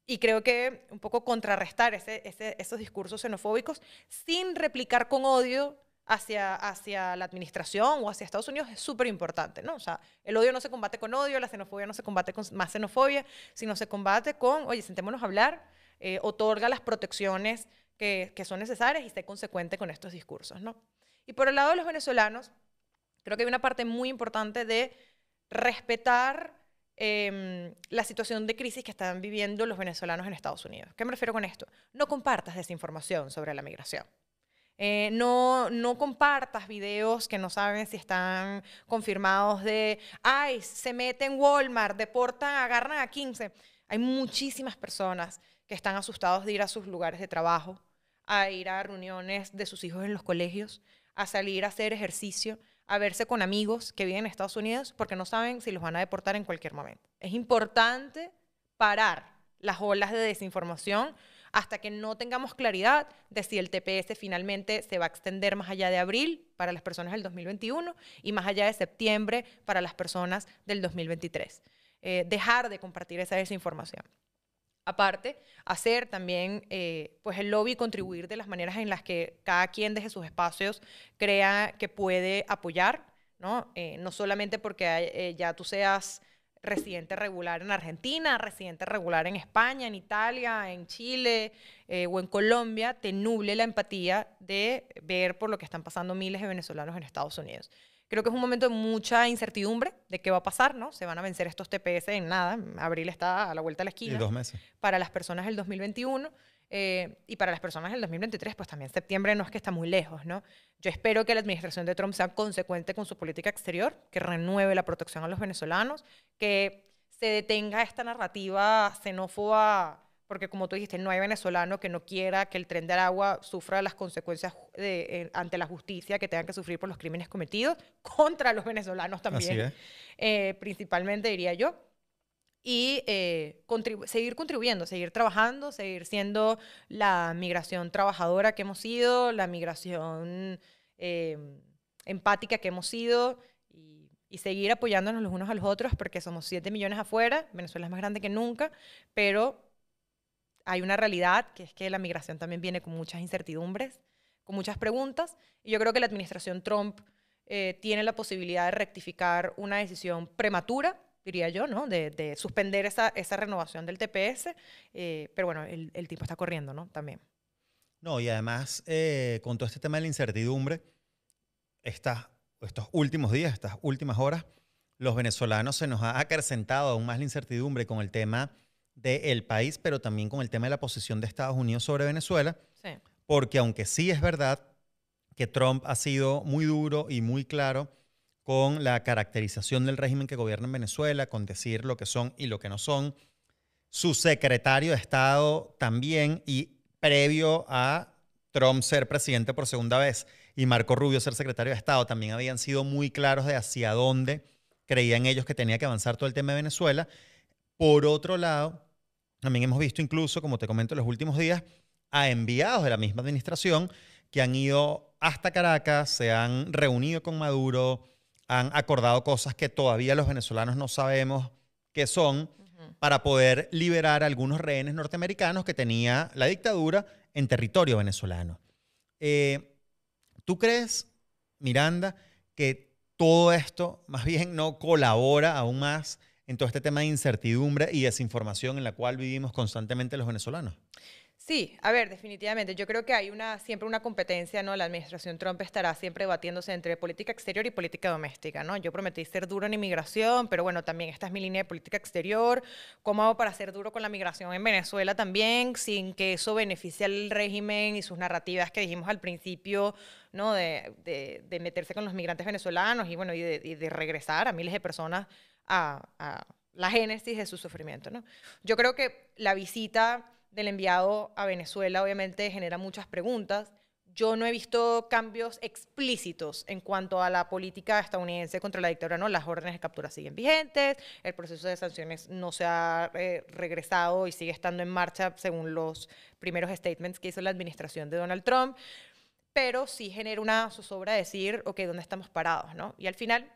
Y creo que un poco contrarrestar esos discursos xenofóbicos sin replicar con odio hacia la administración o hacia Estados Unidos es súper importante, ¿no? O sea, el odio no se combate con odio, la xenofobia no se combate con más xenofobia, sino se combate con, oye, sentémonos a hablar, otorga las protecciones que son necesarias y sé consecuente con estos discursos, ¿no? Y por el lado de los venezolanos, creo que hay una parte muy importante de respetar la situación de crisis que están viviendo los venezolanos en Estados Unidos. ¿Qué me refiero con esto? No compartas desinformación sobre la migración. No compartas videos que no saben si están confirmados de, ay, se mete en Walmart, deportan, agarran a 15. Hay muchísimas personas que están asustados de ir a sus lugares de trabajo, a ir a reuniones de sus hijos en los colegios, a salir a hacer ejercicio, a verse con amigos que viven en Estados Unidos porque no saben si los van a deportar en cualquier momento. Es importante parar las olas de desinformación hasta que no tengamos claridad de si el TPS finalmente se va a extender más allá de abril para las personas del 2021 y más allá de septiembre para las personas del 2023. Dejar de compartir esa desinformación. Aparte, hacer también pues el lobby y contribuir de las maneras en las que cada quien desde sus espacios crea que puede apoyar, ¿no? No solamente porque ya tú seas residente regular en Argentina, residente regular en España, en Italia, en Chile o en Colombia, te nuble la empatía de ver por lo que están pasando miles de venezolanos en Estados Unidos. Creo que es un momento de mucha incertidumbre de qué va a pasar, ¿no? Se van a vencer estos TPS en nada. Abril está a la vuelta de la esquina. Y 2 meses. Para las personas del 2021 y para las personas del 2023, pues también septiembre no es que está muy lejos, ¿no? Yo espero que la administración de Trump sea consecuente con su política exterior, que renueve la protección a los venezolanos, que se detenga esta narrativa xenófoba, porque como tú dijiste, no hay venezolano que no quiera que el Tren de Aragua sufra las consecuencias ante la justicia que tengan que sufrir por los crímenes cometidos contra los venezolanos también, principalmente diría yo. Y seguir contribuyendo, seguir trabajando, seguir siendo la migración trabajadora que hemos sido, la migración empática que hemos sido y seguir apoyándonos los unos a los otros porque somos 7 millones afuera, Venezuela es más grande que nunca, pero hay una realidad que es que la migración también viene con muchas incertidumbres, con muchas preguntas, y yo creo que la administración Trump tiene la posibilidad de rectificar una decisión prematura, diría yo, ¿no? De suspender esa renovación del TPS, pero bueno, el tiempo está corriendo, ¿no? También. No, y además, con todo este tema de la incertidumbre, estos últimos días, estas últimas horas, los venezolanos se nos ha acrecentado aún más la incertidumbre con el tema del país, pero también con el tema de la posición de Estados Unidos sobre Venezuela, Sí. porque aunque sí es verdad que Trump ha sido muy duro y muy claro con la caracterización del régimen que gobierna en Venezuela, con decir lo que son y lo que no son, su secretario de Estado también, y previo a Trump ser presidente por segunda vez y Marco Rubio ser secretario de Estado, también habían sido muy claros de hacia dónde creían ellos que tenía que avanzar todo el tema de Venezuela. Por otro lado, también hemos visto incluso, como te comento en los últimos días, a enviados de la misma administración que han ido hasta Caracas, se han reunido con Maduro, han acordado cosas que todavía los venezolanos no sabemos qué son, para poder liberar a algunos rehenes norteamericanos que tenía la dictadura en territorio venezolano. ¿Tú crees, Miranda, que todo esto más bien no colabora aún más en todo este tema de incertidumbre y desinformación en la cual vivimos constantemente los venezolanos? Sí, a ver, definitivamente. Yo creo que hay siempre una competencia, ¿no? La administración Trump estará siempre debatiéndose entre política exterior y política doméstica, ¿no? Yo prometí ser duro en inmigración, pero bueno, también esta es mi línea de política exterior. ¿Cómo hago para ser duro con la migración en Venezuela también, sin que eso beneficie al régimen y sus narrativas que dijimos al principio, ¿no? De meterse con los migrantes venezolanos y bueno, y de regresar a miles de personas a la génesis de su sufrimiento, ¿no? Yo creo que la visita del enviado a Venezuela obviamente genera muchas preguntas. Yo no he visto cambios explícitos en cuanto a la política estadounidense contra la dictadura, ¿no? Las órdenes de captura siguen vigentes, el proceso de sanciones no se ha regresado y sigue estando en marcha según los primeros statements que hizo la administración de Donald Trump, pero sí genera una zozobra de decir, ok, ¿dónde estamos parados, no? Y al final,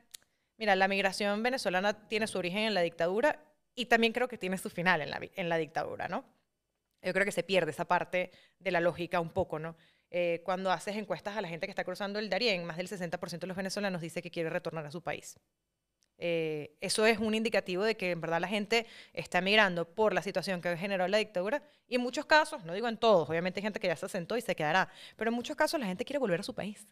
mira, la migración venezolana tiene su origen en la dictadura y también creo que tiene su final en la dictadura, ¿no? Yo creo que se pierde esa parte de la lógica un poco, ¿no? Cuando haces encuestas a la gente que está cruzando el Darién, más del 60% de los venezolanos dice que quiere retornar a su país. Eso es un indicativo de que en verdad la gente está migrando por la situación que generó la dictadura y en muchos casos, no digo en todos, obviamente hay gente que ya se asentó y se quedará, pero en muchos casos la gente quiere volver a su país.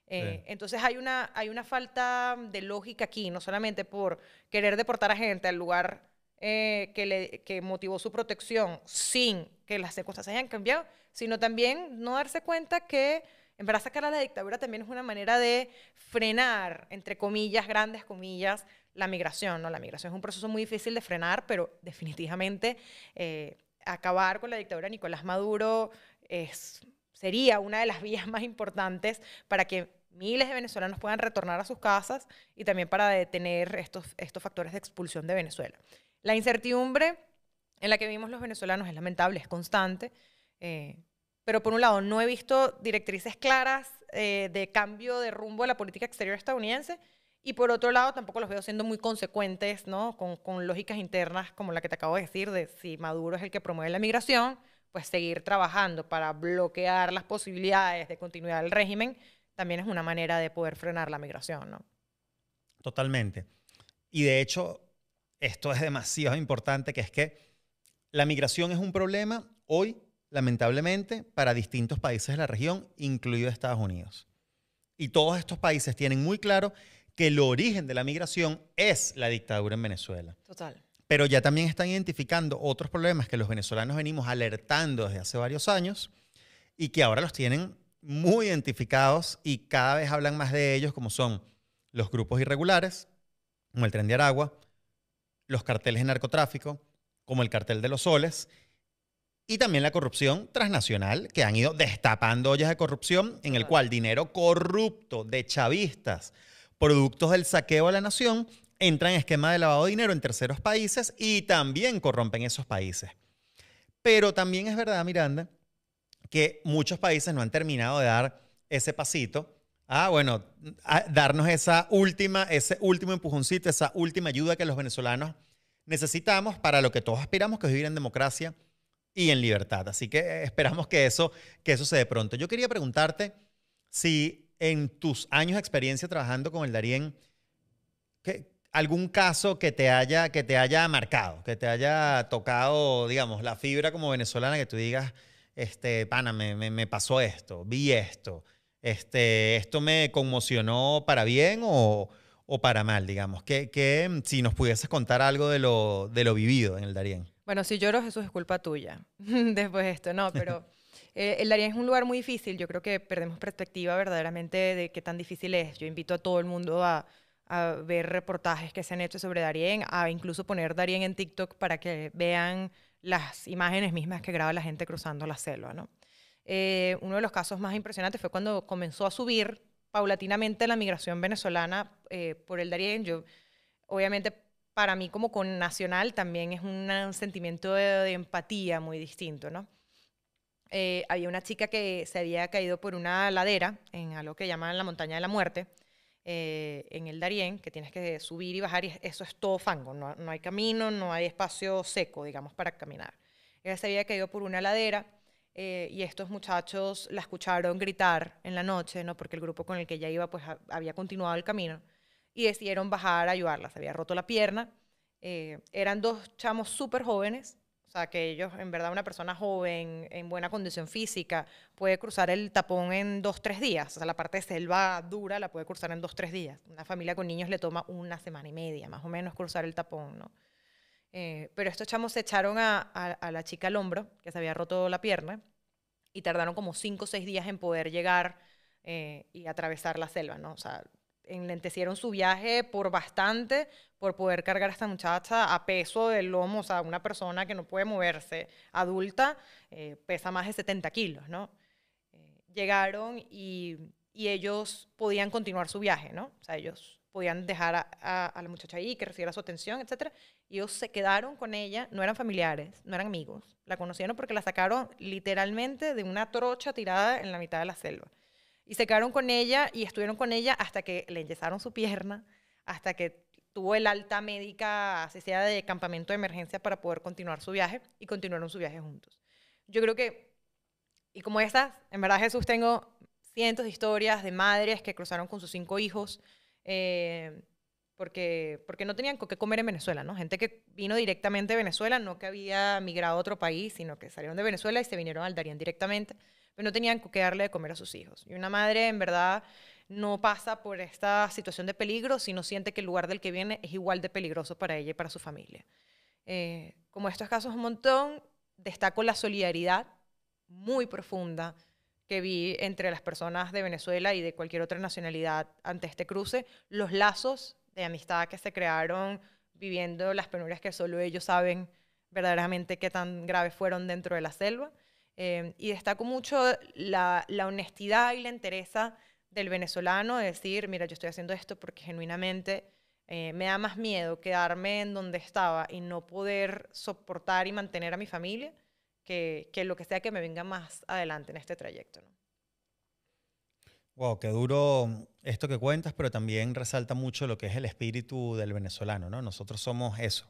Sí. Entonces hay una falta de lógica aquí, no solamente por querer deportar a gente al lugar que motivó su protección sin que las circunstancias hayan cambiado, sino también no darse cuenta que en verdad sacar a la dictadura también es una manera de frenar, entre comillas, grandes comillas, la migración, ¿no? La migración es un proceso muy difícil de frenar, pero definitivamente acabar con la dictadura de Nicolás Maduro sería una de las vías más importantes para que miles de venezolanos puedan retornar a sus casas y también para detener estos factores de expulsión de Venezuela. La incertidumbre en la que vivimos los venezolanos es lamentable, es constante, pero por un lado no he visto directrices claras de cambio de rumbo de la política exterior estadounidense y por otro lado tampoco los veo siendo muy consecuentes, ¿no? Con lógicas internas como la que te acabo de decir, de si Maduro es el que promueve la migración, pues seguir trabajando para bloquear las posibilidades de continuidad del régimen también es una manera de poder frenar la migración, ¿no? Totalmente. Y de hecho, esto es demasiado importante, que es que la migración es un problema hoy, lamentablemente, para distintos países de la región, incluido Estados Unidos. Y todos estos países tienen muy claro que el origen de la migración es la dictadura en Venezuela. Total. Pero ya también están identificando otros problemas que los venezolanos venimos alertando desde hace varios años y que ahora los tienen muy identificados y cada vez hablan más de ellos, como son los grupos irregulares, como el Tren de Aragua, los carteles de narcotráfico, como el Cartel de los Soles, y también la corrupción transnacional, que han ido destapando ollas de corrupción, en el cual dinero corrupto de chavistas, productos del saqueo a la nación, entran en esquema de lavado de dinero en terceros países y también corrompen esos países. Pero también es verdad, Miranda, que muchos países no han terminado de dar ese pasito. Bueno, darnos ese último empujoncito, esa última ayuda que los venezolanos necesitamos para lo que todos aspiramos, que es vivir en democracia y en libertad. Así que esperamos que eso se dé pronto. Yo quería preguntarte si en tus años de experiencia trabajando con el Darién, algún caso que te haya marcado, que te haya tocado, digamos, la fibra como venezolana, que tú digas, pana, me pasó esto, vi esto, esto me conmocionó para bien o para mal, digamos. Si nos pudieses contar algo de lo vivido en el Darién. Bueno, si lloro, eso es culpa tuya. Después de esto, no, pero el Darién es un lugar muy difícil. Yo creo que perdemos perspectiva verdaderamente de qué tan difícil es. Yo invito a todo el mundo a ver reportajes que se han hecho sobre Darién, a incluso poner Darién en TikTok para que vean las imágenes mismas que graba la gente cruzando la selva, ¿no? Uno de los casos más impresionantes fue cuando comenzó a subir paulatinamente la migración venezolana por el Darién. Obviamente, para mí como con nacional también es un sentimiento de empatía muy distinto, ¿no? Había una chica que se había caído por una ladera en algo que llaman la Montaña de la Muerte, en el Darién, que tienes que subir y bajar, y eso es todo fango, no hay camino, no hay espacio seco, digamos, para caminar. Ella se había caído por una ladera y estos muchachos la escucharon gritar en la noche, ¿no? Porque el grupo con el que ella iba pues había continuado el camino y decidieron bajar a ayudarla. Se había roto la pierna Eran dos chamos súper jóvenes, o sea, que ellos, en verdad, una persona joven, en buena condición física, puede cruzar el tapón en 2, 3 días. O sea, la parte de selva dura la puede cruzar en 2, 3 días. Una familia con niños le toma 1 semana y media, más o menos, cruzar el tapón, ¿no? Pero estos chamos se echaron a la chica al hombro, que se había roto la pierna, y tardaron como 5 o 6 días en poder llegar y atravesar la selva, ¿no? O sea, enlentecieron su viaje por bastante por poder cargar a esta muchacha a peso del lomo. O sea, una persona que no puede moverse, adulta, pesa más de 70 kilos, ¿no? Llegaron y ellos podían continuar su viaje, ¿no? O sea, ellos podían dejar a la muchacha ahí, que recibiera su atención, etcétera. Y ellos se quedaron con ella, no eran familiares, no eran amigos. La conocieron porque la sacaron literalmente de una trocha tirada en la mitad de la selva. Y se quedaron con ella y estuvieron con ella hasta que le enyesaron su pierna, hasta que tuvo el alta médica, así sea de campamento de emergencia, para poder continuar su viaje, y continuaron su viaje juntos. Yo creo que, y como estas, en verdad, Jesús, tengo cientos de historias de madres que cruzaron con sus 5 hijos, porque no tenían con qué comer en Venezuela, ¿no? Gente que vino directamente de Venezuela, no que había migrado a otro país, sino que salieron de Venezuela y se vinieron al Darién directamente, pero no tenían con qué darle de comer a sus hijos. Y una madre, en verdad, no pasa por esta situación de peligro si no siente que el lugar del que viene es igual de peligroso para ella y para su familia. Como estos casos un montón, destaco la solidaridad muy profunda que vi entre las personas de Venezuela y de cualquier otra nacionalidad ante este cruce, los lazos de amistad que se crearon viviendo las penurias que solo ellos saben verdaderamente qué tan graves fueron dentro de la selva. Y destaco mucho la honestidad y la entereza del venezolano de decir, mira, yo estoy haciendo esto porque genuinamente me da más miedo quedarme en donde estaba y no poder soportar y mantener a mi familia que lo que sea que me venga más adelante en este trayecto, ¿no? Wow, qué duro esto que cuentas, pero también resalta mucho lo que es el espíritu del venezolano, ¿no? Nosotros somos eso.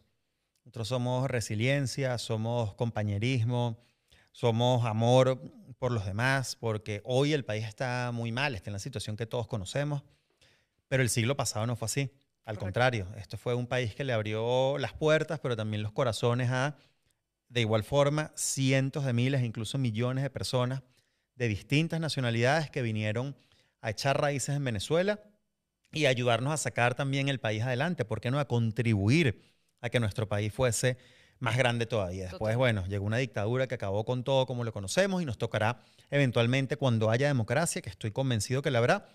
Nosotros somos resiliencia, somos compañerismo, somos amor por los demás, porque hoy el país está muy mal, está en la situación que todos conocemos, pero el siglo pasado no fue así. Al Correcto. contrario, esto fue un país que le abrió las puertas, pero también los corazones a, de igual forma, cientos de miles, incluso millones de personas de distintas nacionalidades que vinieron a echar raíces en Venezuela y a ayudarnos a sacar también el país adelante, ¿por qué no? A contribuir a que nuestro país fuese más grande todavía. Después, Total. bueno, llegó una dictadura que acabó con todo como lo conocemos y nos tocará eventualmente, cuando haya democracia, que estoy convencido que la habrá,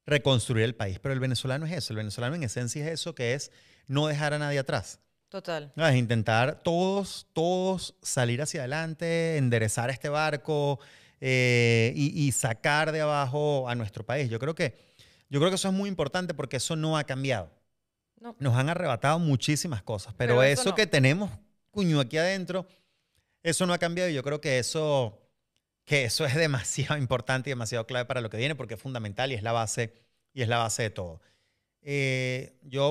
reconstruir el país. Pero el venezolano es eso, el venezolano en esencia es eso, que es no dejar a nadie atrás. Total. ¿No? Es intentar todos salir hacia adelante, enderezar este barco y sacar de abajo a nuestro país. Yo creo que eso es muy importante porque eso no ha cambiado. No, Nos han arrebatado muchísimas cosas, pero pero eso eso no. que tenemos, cuño, aquí adentro, eso no ha cambiado y yo creo que eso es demasiado importante y demasiado clave para lo que viene porque es fundamental y es la base de todo.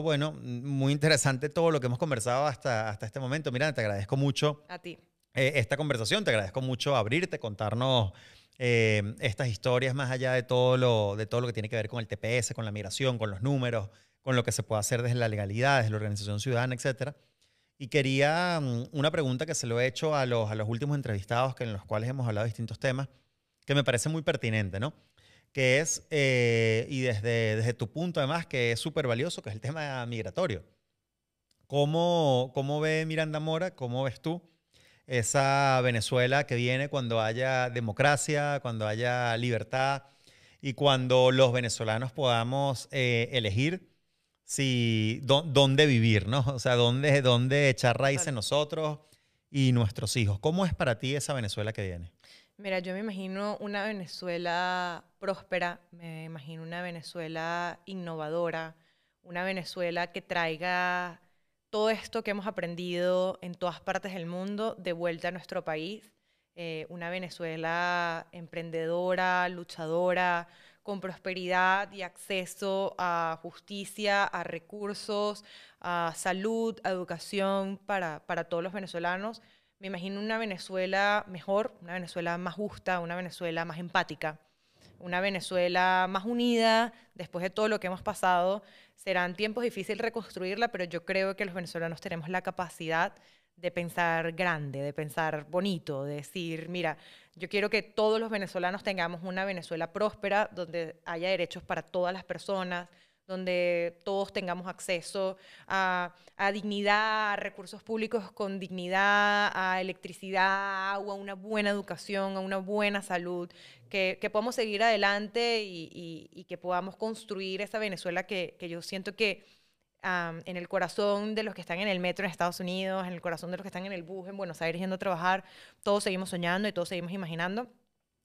Bueno, muy interesante todo lo que hemos conversado hasta este momento. Mira, te agradezco mucho A ti. esta conversación, te agradezco mucho abrirte, contarnos estas historias más allá de todo lo que tiene que ver con el TPS, con la migración, con los números, con lo que se puede hacer desde la legalidad, desde la organización ciudadana, etcétera. Y quería una pregunta que se lo he hecho a los últimos entrevistados en los cuales hemos hablado de distintos temas, que me parece muy pertinente, ¿no? Que es, y desde tu punto además, que es súper valioso, que es el tema migratorio. ¿Cómo ve Miranda Mora, cómo ves tú esa Venezuela que viene cuando haya democracia, cuando haya libertad y cuando los venezolanos podamos elegir dónde vivir, ¿no? O sea, dónde echar raíces Total. nosotros y nuestros hijos? ¿Cómo es para ti esa Venezuela que viene? Mira, yo me imagino una Venezuela próspera, me imagino una Venezuela innovadora, una Venezuela que traiga todo esto que hemos aprendido en todas partes del mundo de vuelta a nuestro país. Una Venezuela emprendedora, luchadora, con prosperidad y acceso a justicia, a recursos, a salud, a educación para todos los venezolanos. Me imagino una Venezuela mejor, una Venezuela más justa, una Venezuela más empática, una Venezuela más unida después de todo lo que hemos pasado. Serán tiempos difíciles reconstruirla, pero yo creo que los venezolanos tenemos la capacidad de pensar grande, de pensar bonito, de decir, mira, yo quiero que todos los venezolanos tengamos una Venezuela próspera, donde haya derechos para todas las personas, donde todos tengamos acceso a dignidad, a recursos públicos con dignidad, a electricidad, a agua, a una buena educación, a una buena salud, que podamos seguir adelante y que podamos construir esa Venezuela que yo siento que en el corazón de los que están en el metro en Estados Unidos, en el corazón de los que están en el bus en Buenos Aires yendo a trabajar, todos seguimos soñando y todos seguimos imaginando.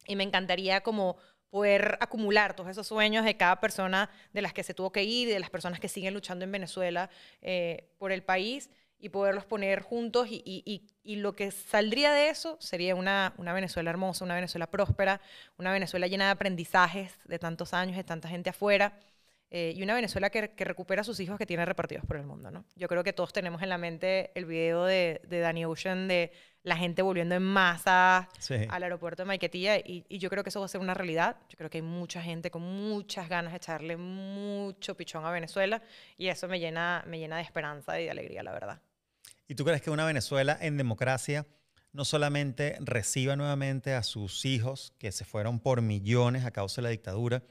Y me encantaría como poder acumular todos esos sueños de cada persona de las que se tuvo que ir y de las personas que siguen luchando en Venezuela por el país y poderlos poner juntos y lo que saldría de eso sería una Venezuela hermosa, una Venezuela próspera, una Venezuela llena de aprendizajes de tantos años, de tanta gente afuera. Y una Venezuela que recupera a sus hijos que tiene repartidos por el mundo, ¿no? Yo creo que todos tenemos en la mente el video de Danny Ocean de la gente volviendo en masa al aeropuerto de Maiquetía y yo creo que eso va a ser una realidad. Yo creo que hay mucha gente con muchas ganas de echarle mucho pichón a Venezuela y eso me llena de esperanza y de alegría, la verdad. ¿Y tú crees que una Venezuela en democracia no solamente reciba nuevamente a sus hijos que se fueron por millones a causa de la dictadura,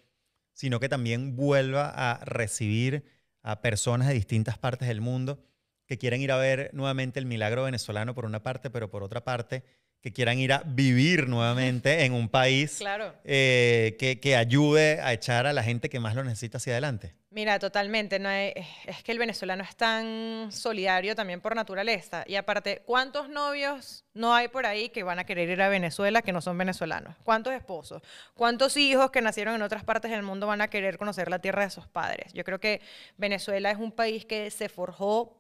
sino que también vuelva a recibir a personas de distintas partes del mundo que quieren ir a ver nuevamente el milagro venezolano por una parte, pero por otra parte, que quieran ir a vivir nuevamente en un país claro. que ayude a echar a la gente que más lo necesita hacia adelante? Mira, totalmente. No es que el venezolano es tan solidario también por naturaleza. Y aparte, ¿cuántos novios no hay por ahí que van a querer ir a Venezuela que no son venezolanos? ¿Cuántos esposos? ¿Cuántos hijos que nacieron en otras partes del mundo van a querer conocer la tierra de sus padres? Yo creo que Venezuela es un país que se forjó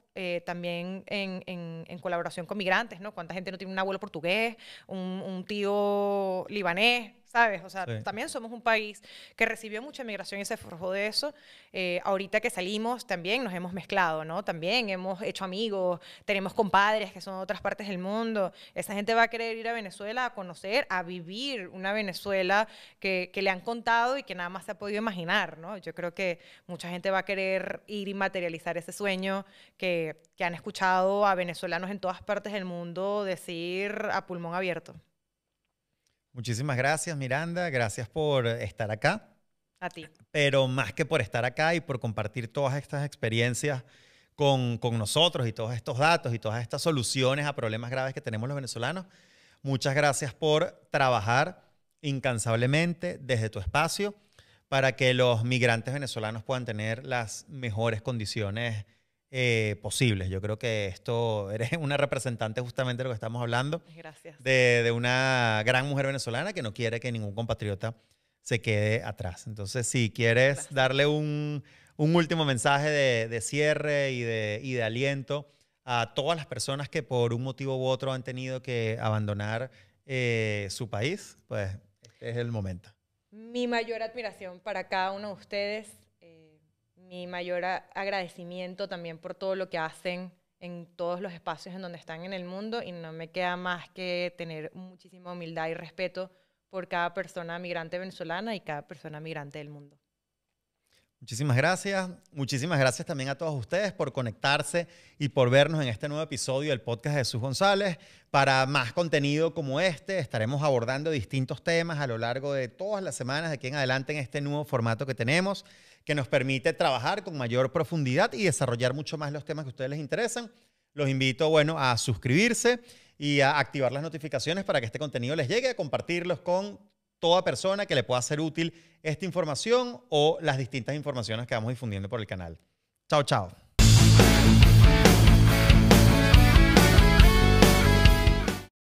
también en colaboración con migrantes, ¿no? ¿Cuánta gente no tiene un abuelo portugués, un tío libanés, ¿sabes? O sea, Sí. también somos un país que recibió mucha migración y se forjó de eso. Ahorita que salimos también nos hemos mezclado, ¿no? También hemos hecho amigos, tenemos compadres que son de otras partes del mundo. Esa gente va a querer ir a Venezuela a conocer, a vivir una Venezuela que le han contado y que nada más se ha podido imaginar, ¿no? Yo creo que mucha gente va a querer ir y materializar ese sueño que han escuchado a venezolanos en todas partes del mundo decir a pulmón abierto. Muchísimas gracias, Miranda. Gracias por estar acá. A ti. Pero más que por estar acá y por compartir todas estas experiencias con nosotros y todos estos datos y todas estas soluciones a problemas graves que tenemos los venezolanos, muchas gracias por trabajar incansablemente desde tu espacio para que los migrantes venezolanos puedan tener las mejores condiciones posibles. Yo creo que esto eres una representante justamente de lo que estamos hablando. Gracias. De una gran mujer venezolana que no quiere que ningún compatriota se quede atrás. Entonces, si quieres darle un último mensaje de cierre y de aliento a todas las personas que por un motivo u otro han tenido que abandonar su país, pues este es el momento. Mi mayor admiración para cada uno de ustedes, mi mayor agradecimiento también por todo lo que hacen en todos los espacios en donde están en el mundo y no me queda más que tener muchísima humildad y respeto por cada persona migrante venezolana y cada persona migrante del mundo. Muchísimas gracias. Muchísimas gracias también a todos ustedes por conectarse y por vernos en este nuevo episodio del podcast de Jesús González. Para más contenido como este, estaremos abordando distintos temas a lo largo de todas las semanas de aquí en adelante en este nuevo formato que tenemos, que nos permite trabajar con mayor profundidad y desarrollar mucho más los temas que a ustedes les interesan. Los invito, bueno, a suscribirse y a activar las notificaciones para que este contenido les llegue, a compartirlos con toda persona que le pueda ser útil esta información o las distintas informaciones que vamos difundiendo por el canal. Chao, chao.